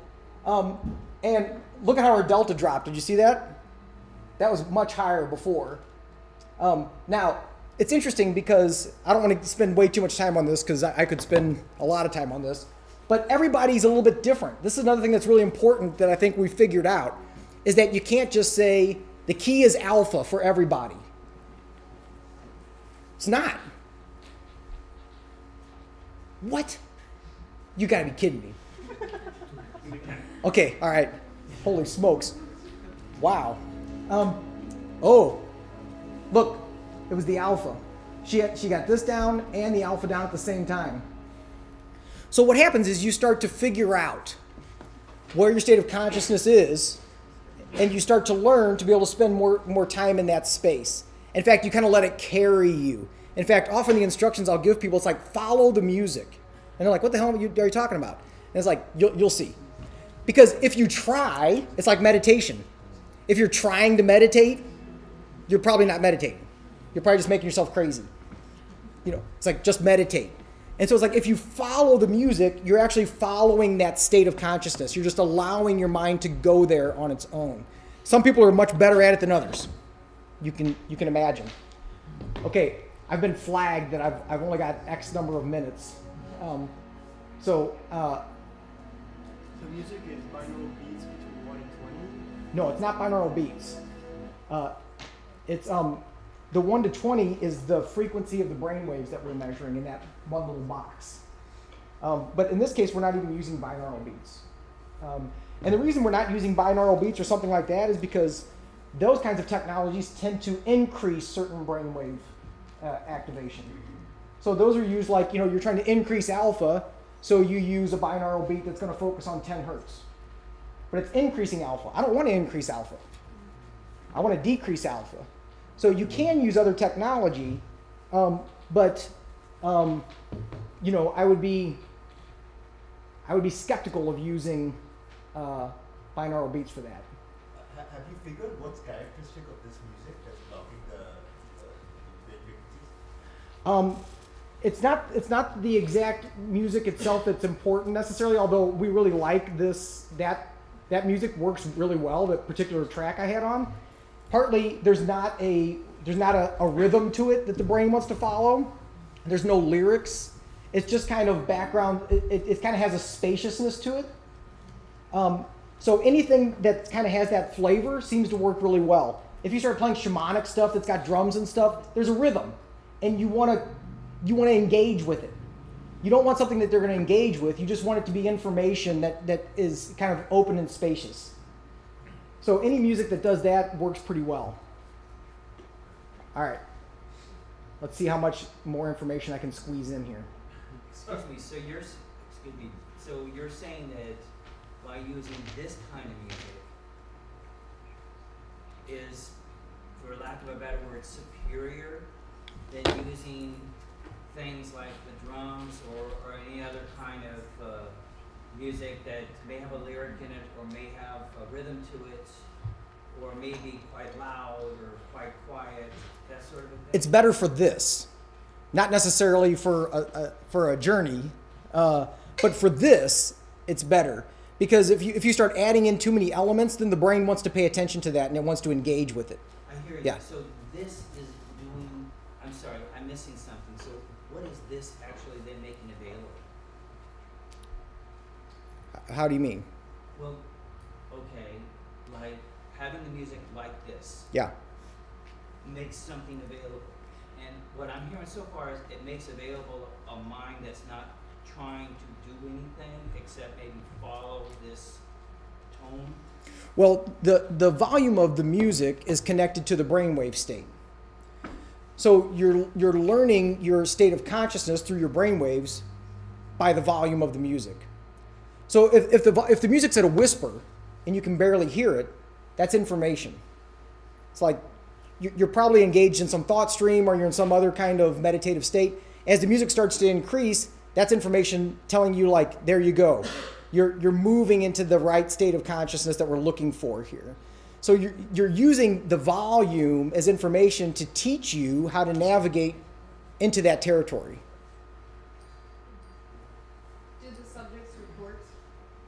And look at how our delta dropped. Did you see that? That was much higher before. Now, it's interesting because I don't want to spend way too much time on this because I could spend a lot of time on this. But everybody's a little bit different. This is another thing that's really important that I think we figured out is that you can't just say the key is alpha for everybody. It's not. What? You gotta be kidding me. Okay, all right. Holy smokes. Wow. Oh, look, it was the alpha. She got this down and the alpha down at the same time. So what happens is you start to figure out where your state of consciousness is, and you start to learn to be able to spend more time in that space. In fact, you kind of let it carry you. In fact, often the instructions I'll give people, it's like, follow the music. And they're like, what the hell are you talking about? And it's like, you'll see. Because if you try, it's like meditation. If you're trying to meditate, you're probably not meditating. You're probably just making yourself crazy. It's like, just meditate. And so it's like, if you follow the music, you're actually following that state of consciousness. You're just allowing your mind to go there on its own. Some people are much better at it than others. You can imagine. Okay, I've been flagged that I've only got X number of minutes. So music is binaural beats between 1 and 20? No, it's not binaural beats. It's the 1 to 20 is the frequency of the brainwaves that we're measuring in that one little box. But in this case, we're not even using binaural beats. And the reason we're not using binaural beats or something like that is because those kinds of technologies tend to increase certain brainwave activation. So those are used like, you're trying to increase alpha, so you use a binaural beat that's going to focus on 10 hertz. But it's increasing alpha. I don't want to increase alpha. I want to decrease alpha. So you can use other technology, but I would be skeptical of using binaural beats for that. Have you figured what's characteristic of this music that's blocking the frequencies? It's not the exact music itself that's important necessarily, although we really like that music works really well, that particular track I had on. Partly there's not a rhythm to it that the brain wants to follow. There's no lyrics. It's just kind of background. It kind of has a spaciousness to it. So anything that kind of has that flavor seems to work really well. If you start playing shamanic stuff that's got drums and stuff, there's a rhythm, and you want to engage with it. You don't want something that they're going to engage with. You just want it to be information that is kind of open and spacious. So any music that does that works pretty well. All right. Let's see how much more information I can squeeze in here. Excuse me. So you're saying that by using this kind of music is, for lack of a better word, superior than using things like the drums or any other kind of music that may have a lyric in it or may have a rhythm to it or may be quite loud or quite quiet, that sort of a thing? It's better for this, not necessarily for a journey, but for this, it's better. Because if you start adding in too many elements, then the brain wants to pay attention to that and it wants to engage with it. I hear you. Yeah. So this is doing, I'm sorry, I'm missing something. So what is this actually then making available? How do you mean? Well, okay, like having the music like this Yeah. makes something available. And what I'm hearing so far is it makes available a mind that's not trying to do anything except maybe follow this tone. Well, the volume of the music is connected to the brainwave state. So you're learning your state of consciousness through your brainwaves by the volume of the music. So if the music's at a whisper and you can barely hear it, that's information. It's like you're probably engaged in some thought stream or you're in some other kind of meditative state. As the music starts to increase, that's information telling you, like, there you go. You're moving into the right state of consciousness that we're looking for here. So you're using the volume as information to teach you how to navigate into that territory. Did the subjects report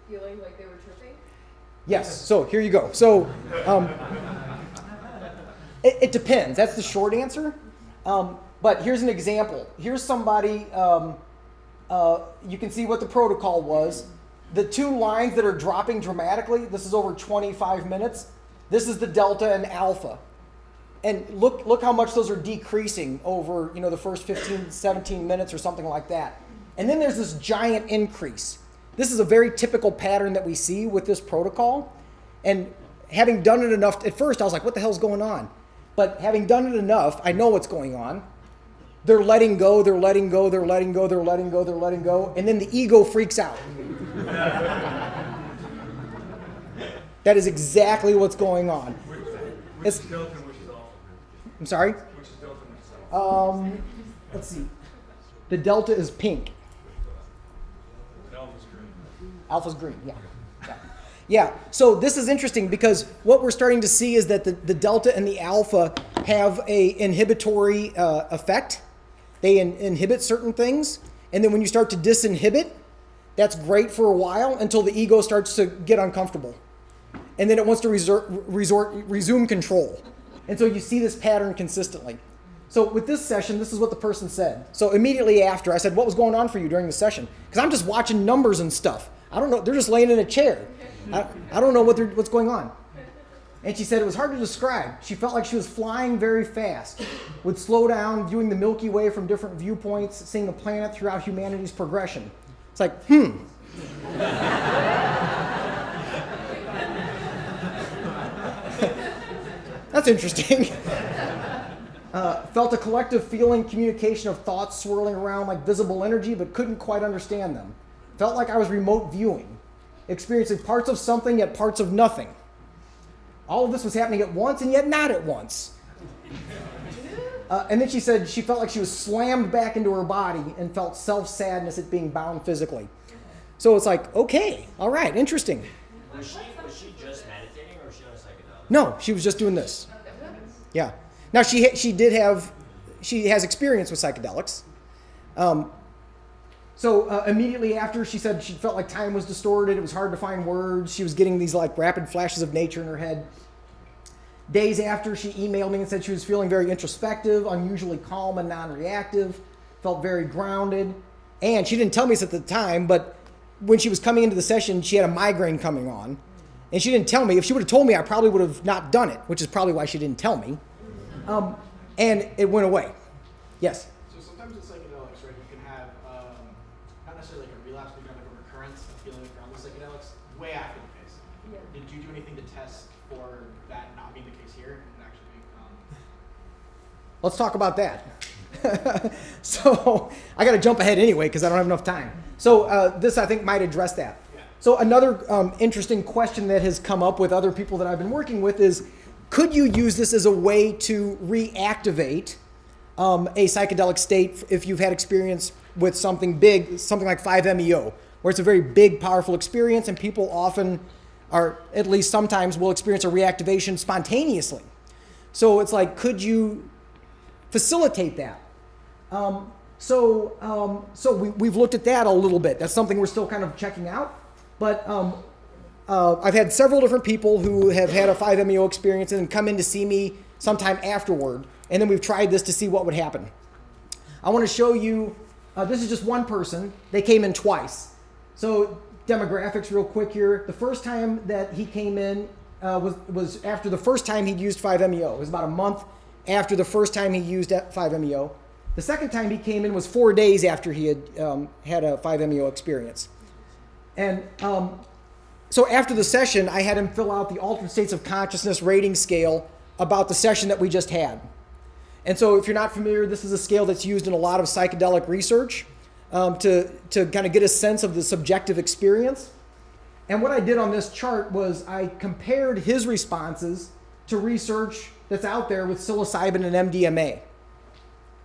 feeling like they were tripping? Yes, so here you go. So it depends. That's the short answer. But here's an example. Here's somebody, you can see what the protocol was. The two lines that are dropping dramatically, this is over 25 minutes. This is the delta and alpha. And look how much those are decreasing over the first 15, 17 minutes or something like that. And then there's this giant increase. This is a very typical pattern that we see with this protocol. And having done it enough, at first I was like, what the hell's going on? But having done it enough, I know what's going on. They're letting go, they're letting go, they're letting go, they're letting go, they're letting go, and then the ego freaks out. That is exactly what's going on. Which is delta and which is alpha? I'm sorry? Which is delta and which is alpha? Let's see. The delta is pink. And alpha's green. Alpha's green, yeah. Yeah, so this is interesting because what we're starting to see is that the delta and the alpha have a inhibitory effect. They inhibit certain things, and then when you start to disinhibit, that's great for a while until the ego starts to get uncomfortable. And then it wants to resume control. And so you see this pattern consistently. So with this session, this is what the person said. So immediately after, I said, what was going on for you during the session? Because I'm just watching numbers and stuff. I don't know, they're just laying in a chair. I don't know what's going on. And she said it was hard to describe. She felt like she was flying very fast, would slow down, viewing the Milky Way from different viewpoints, seeing the planet throughout humanity's progression. It's like, That's interesting. Felt a collective feeling, communication of thoughts swirling around like visible energy, but couldn't quite understand them. Felt like I was remote viewing, experiencing parts of something yet parts of nothing. All of this was happening at once and yet not at once. And then she said she felt like she was slammed back into her body and felt self-sadness at being bound physically. So it's like, okay, all right, interesting. Was she just meditating or was she on a psychedelic? No, she was just doing this. Yeah. Now she has experience with psychedelics. So immediately after, she said she felt like time was distorted. It was hard to find words. She was getting these like rapid flashes of nature in her head. Days after, she emailed me and said she was feeling very introspective, unusually calm and non-reactive, felt very grounded. And she didn't tell me this at the time, but when she was coming into the session, she had a migraine coming on. And she didn't tell me. If she would have told me, I probably would have not done it, which is probably why she didn't tell me. And it went away. Yes? So sometimes with psychedelics, right, you can have not necessarily like a relapse, but you can have like a recurrence of feeling around the psychedelics way after the case. Yeah. Did you do anything to test for that not being the case here and actually being Let's talk about that. So I got to jump ahead anyway because I don't have enough time. So this, I think, might address that. Yeah. So another interesting question that has come up with other people that I've been working with is, could you use this as a way to reactivate a psychedelic state if you've had experience with something big, something like 5-MeO, where it's a very big, powerful experience and people often are, at least sometimes, will experience a reactivation spontaneously. So it's like, could you facilitate that? So we've looked at that a little bit. That's something we're still kind of checking out. But I've had several different people who have had a 5-MeO experience and come in to see me sometime afterward. And then we've tried this to see what would happen. I want to show you, this is just one person. They came in twice. So demographics real quick here. The first time that he came in was after the first time he'd used 5-MeO. It was about a month after the first time he used 5-MeO. The second time he came in was 4 days after he had had a 5-MeO experience. And so after the session, I had him fill out the altered states of consciousness rating scale about the session that we just had. And so if you're not familiar, this is a scale that's used in a lot of psychedelic research to kind of get a sense of the subjective experience. And what I did on this chart was I compared his responses to research that's out there with psilocybin and MDMA.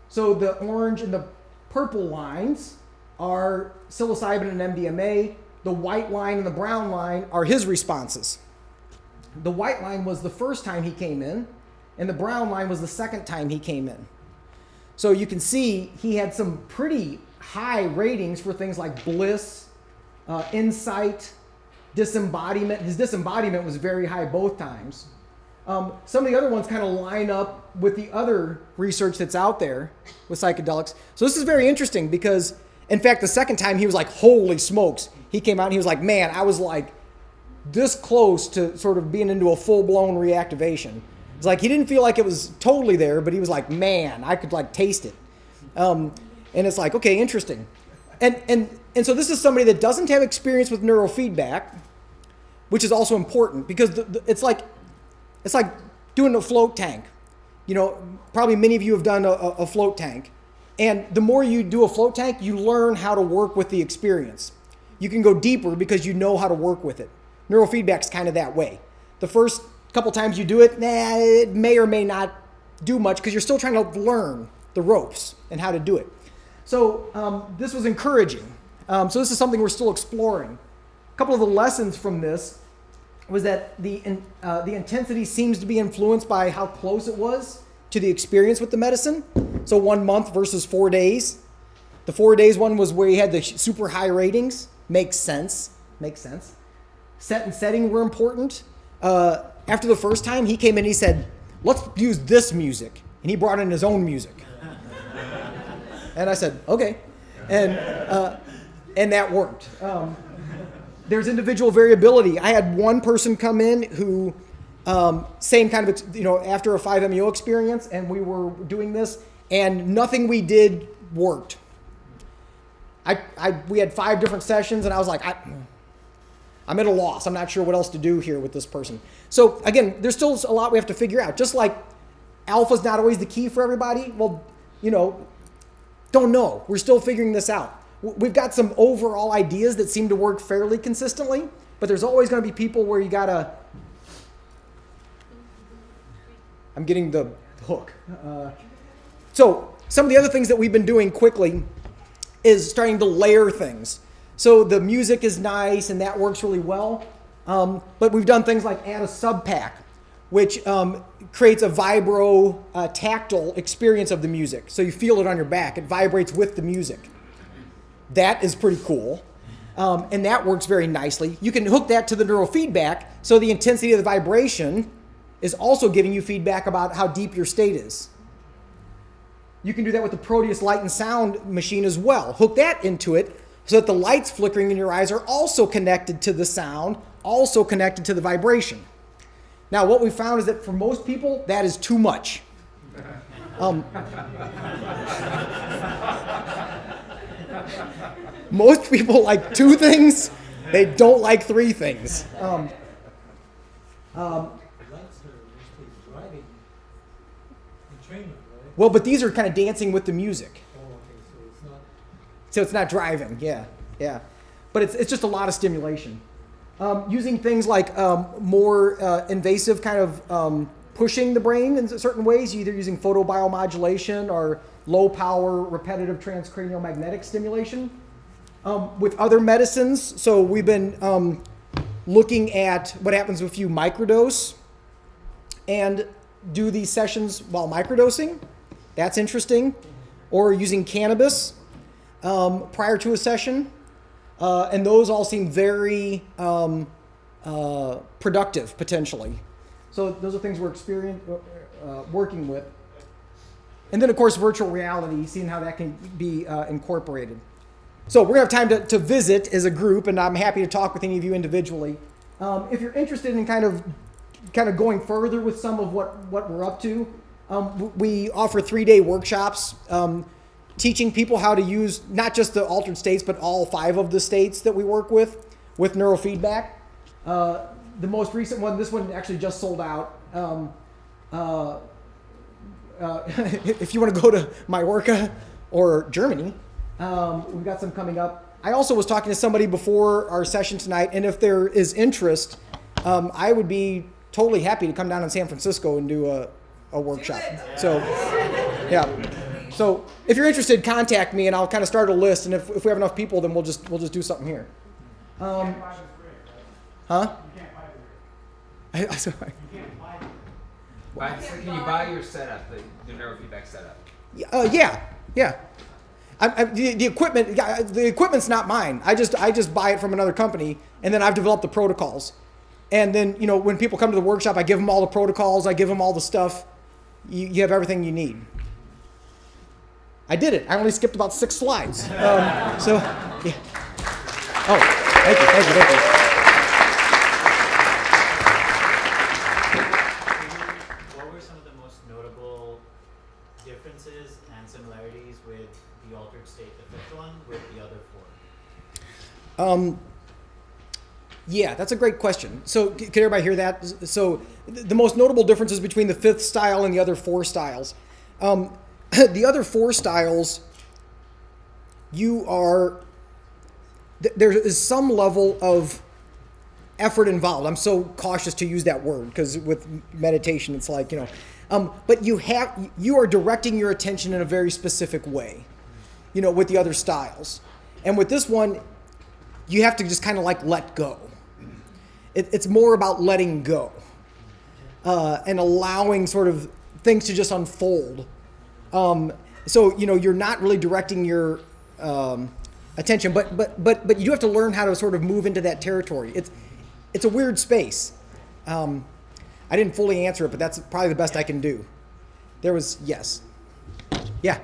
So the orange and the purple lines are psilocybin and MDMA. The white line and the brown line are his responses. The white line was the first time he came in, and the brown line was the second time he came in. So you can see he had some pretty high ratings for things like bliss, insight, disembodiment. His disembodiment was very high both times. Some of the other ones kind of line up with the other research that's out there with psychedelics. So this is very interesting because, in fact, the second time he was like, holy smokes. He came out and he was like, man, I was like this close to sort of being into a full-blown reactivation. It's like he didn't feel like it was totally there, but he was like, man, I could like taste it. And it's like, okay, interesting. And so this is somebody that doesn't have experience with neurofeedback, which is also important because it's like doing a float tank. You know, probably many of you have done a float tank. And the more you do a float tank, you learn how to work with the experience. You can go deeper because you know how to work with it. Neurofeedback's kind of that way. The first couple times you do it, it may or may not do much because you're still trying to learn the ropes and how to do it. So this was encouraging. So this is something we're still exploring. A couple of the lessons from this was that the intensity seems to be influenced by how close it was to the experience with the medicine. So 1 month versus 4 days. The 4 days one was where you had the super high ratings. Makes sense. Set and setting were important. After the first time, he came in and he said, let's use this music. And he brought in his own music. And I said, okay. And that worked. There's individual variability. I had one person come in who, same kind of, after a 5-MeO experience, and we were doing this, and nothing we did worked. We had 5 different sessions, and I was like, I'm at a loss. I'm not sure what else to do here with this person. So again, there's still a lot we have to figure out. Just like alpha's not always the key for everybody. Well, don't know. We're still figuring this out. We've got some overall ideas that seem to work fairly consistently, but there's always going to be people where you gotta. I'm getting the hook. So some of the other things that we've been doing quickly is starting to layer things. So the music is nice and that works really well. But we've done things like add a sub-pack, which creates a vibro tactile experience of the music. So you feel it on your back. It vibrates with the music. That is pretty cool. And that works very nicely. You can hook that to the neurofeedback, so the intensity of the vibration is also giving you feedback about how deep your state is. You can do that with the Proteus light and sound machine as well. Hook that into it so that the lights flickering in your eyes are also connected to the sound, also connected to the vibration. Now, what we found is that for most people, that is too much. Most people like 2 things. They don't like 3 things. Lights are mostly driving entrainment, right? Well, but these are kind of dancing with the music. Oh, okay, so it's not. So it's not driving, yeah. But it's just a lot of stimulation. Using things like more invasive kind of pushing the brain in certain ways, either using photobiomodulation or low power repetitive transcranial magnetic stimulation. With other medicines, so we've been looking at what happens if you microdose and do these sessions while microdosing. That's interesting. Or using cannabis prior to a session. And those all seem very productive, potentially. So those are things we're working with. And then, of course, virtual reality, seeing how that can be incorporated. So we're going to have time to visit as a group, and I'm happy to talk with any of you individually. If you're interested in kind of going further with some of what we're up to, we offer 3-day workshops teaching people how to use not just the altered states, but all 5 of the states that we work with neurofeedback. The most recent one, this one actually just sold out. If you want to go to Mallorca or Germany, we've got some coming up. I also was talking to somebody before our session tonight, and if there is interest, I would be totally happy to come down in San Francisco and do a workshop. So, yeah. So if you're interested, contact me, and I'll kind of start a list. And if we have enough people, then we'll just do something here. Huh? Sorry. Can you buy your setup, the neurofeedback setup? Yeah. The equipment's not mine. I just buy it from another company, and then I've developed the protocols. And then when people come to the workshop, I give them all the protocols. I give them all the stuff. You have everything you need. I did it. I only skipped about 6 slides. So, yeah. Oh, thank you. What were some of the most notable differences and similarities with the altered state, the 5th one, with the other 4? Yeah, that's a great question. So can everybody hear that? So the most notable differences between the 5th style and the other 4 styles. The other 4 styles, there is some level of effort involved. I'm so cautious to use that word because with meditation, it's like, But you are directing your attention in a very specific way, with the other styles. And with this one, you have to just kind of like let go. It's more about letting go and allowing sort of things to just unfold. So you're not really directing your attention, but you do have to learn how to sort of move into that territory. It's a weird space. I didn't fully answer it, but that's probably the best I can do. There was yes, yeah. So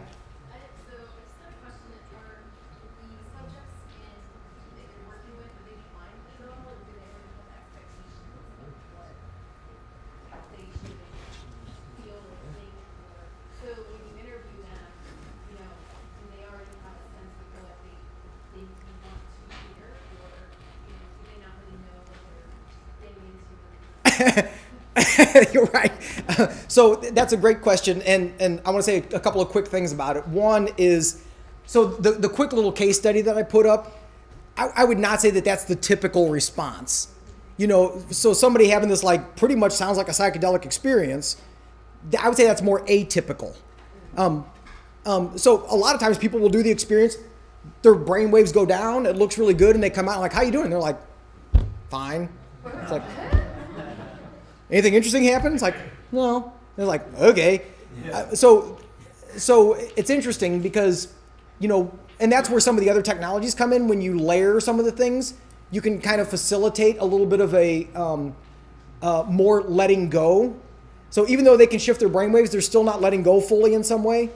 I just had a question. Are the subjects that you're working with, are they defined at all, or do they have expectations of what they should feel or think? So when you interview them, do they already have a sense of what they think you want to hear, or do they not really know what they're getting into? You're right. So that's a great question, and I want to say a couple of quick things about it. One is, so the quick little case study that I put up, I would not say that that's the typical response. So somebody having this like pretty much sounds like a psychedelic experience, I would say that's more atypical. So a lot of times people will do the experience, their brain waves go down, it looks really good, and they come out like, how you doing? And they're like, fine. It's like, anything interesting happen? It's like, no. They're like, okay. So it's interesting because, and that's where some of the other technologies come in. When you layer some of the things, you can kind of facilitate a little bit of a more letting go. So even though they can shift their brainwaves, they're still not letting go fully in some way.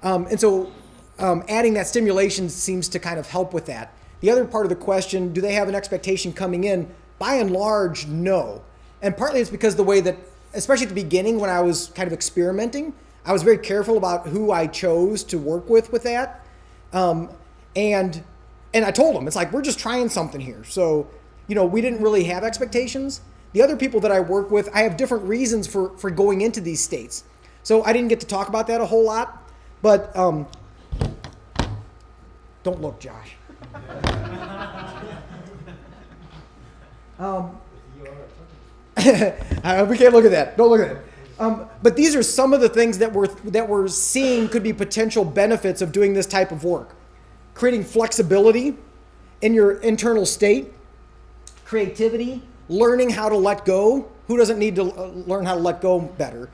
And so adding that stimulation seems to kind of help with that. The other part of the question, do they have an expectation coming in? By and large, no. And partly it's because the way that, especially at the beginning when I was kind of experimenting, I was very careful about who I chose to work with that. And I told them, it's like, we're just trying something here. So, we didn't really have expectations. The other people that I work with, I have different reasons for going into these states. So I didn't get to talk about that a whole lot, but don't look, Josh. We can't look at that. Don't look at it. But these are some of the things that we're seeing could be potential benefits of doing this type of work. Creating flexibility in your internal state, creativity, learning how to let go. Who doesn't need to learn how to let go better?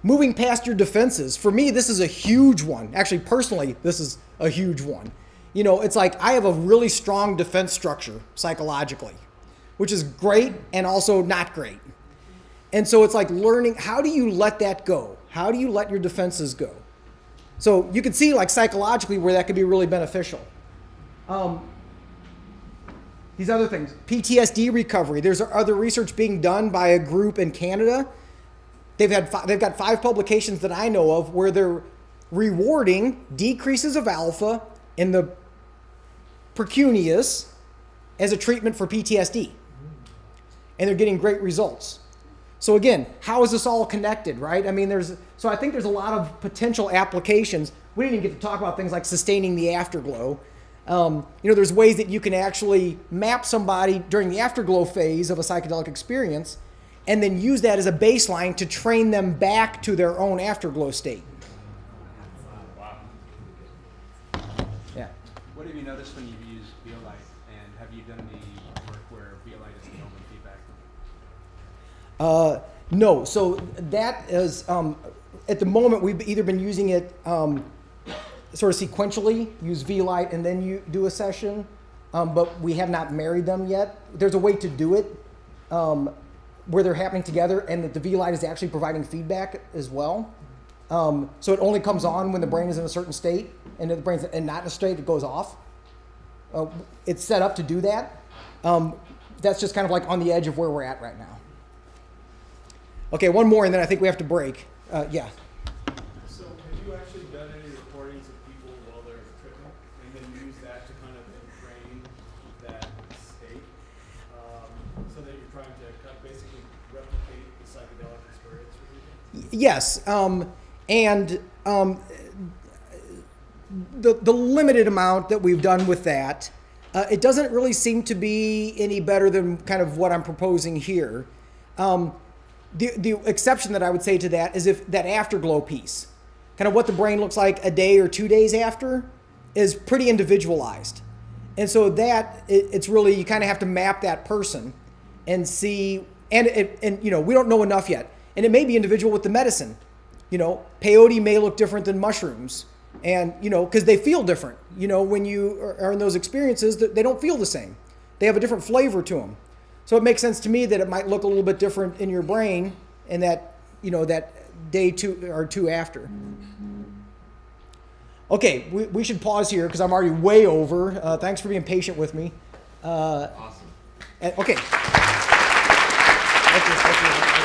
Moving past your defenses. For me, this is a huge one. Actually, personally, this is a huge one. It's like I have a really strong defense structure psychologically, which is great and also not great. And so it's like learning, how do you let that go? How do you let your defenses go? So you can see like psychologically where that could be really beneficial. These other things, PTSD recovery. There's other research being done by a group in Canada. They've got 5 publications that I know of where they're rewarding decreases of alpha in the Precuneus as a treatment for PTSD. And they're getting great results. So again, how is this all connected, right? I mean, so I think there's a lot of potential applications. We didn't even get to talk about things like sustaining the afterglow. There's ways that you can actually map somebody during the afterglow phase of a psychedelic experience and then use that as a baseline to train them back to their own afterglow state. Wow. Yeah. What have you noticed when you've used Violite, and have you done the work where Violite is the neurofeedback? No. So that is, at the moment, we've either been using it sort of sequentially, use V-Light and then you do a session, but we have not married them yet. There's a way to do it where they're happening together and that the V-Light is actually providing feedback as well. So it only comes on when the brain is in a certain state, and if the brain's not in a state, it goes off. It's set up to do that. That's just kind of like on the edge of where we're at right now. Okay, one more, and then I think we have to break. Yeah. So have you actually done any recordings of people while they're tripping, and then use that to kind of entrain that state, so that you're trying to basically replicate the psychedelic experience for people? Yes, and the limited amount that we've done with that, it doesn't really seem to be any better than kind of what I'm proposing here. the exception that I would say to that is if that afterglow piece, kind of what the brain looks like a day or 2 days after, is pretty individualized. And so it's really, you kind of have to map that person and see, and you know, we don't know enough yet. And it may be individual with the medicine. You know, peyote may look different than mushrooms. And, you know, because they feel different. You know, when you are in those experiences, they don't feel the same. They have a different flavor to them. So it makes sense to me that it might look a little bit different in your brain in that, you know, that day 2 or 2 after. Okay, we should pause here because I'm already way over. Thanks for being patient with me. Awesome. Okay. Thank you.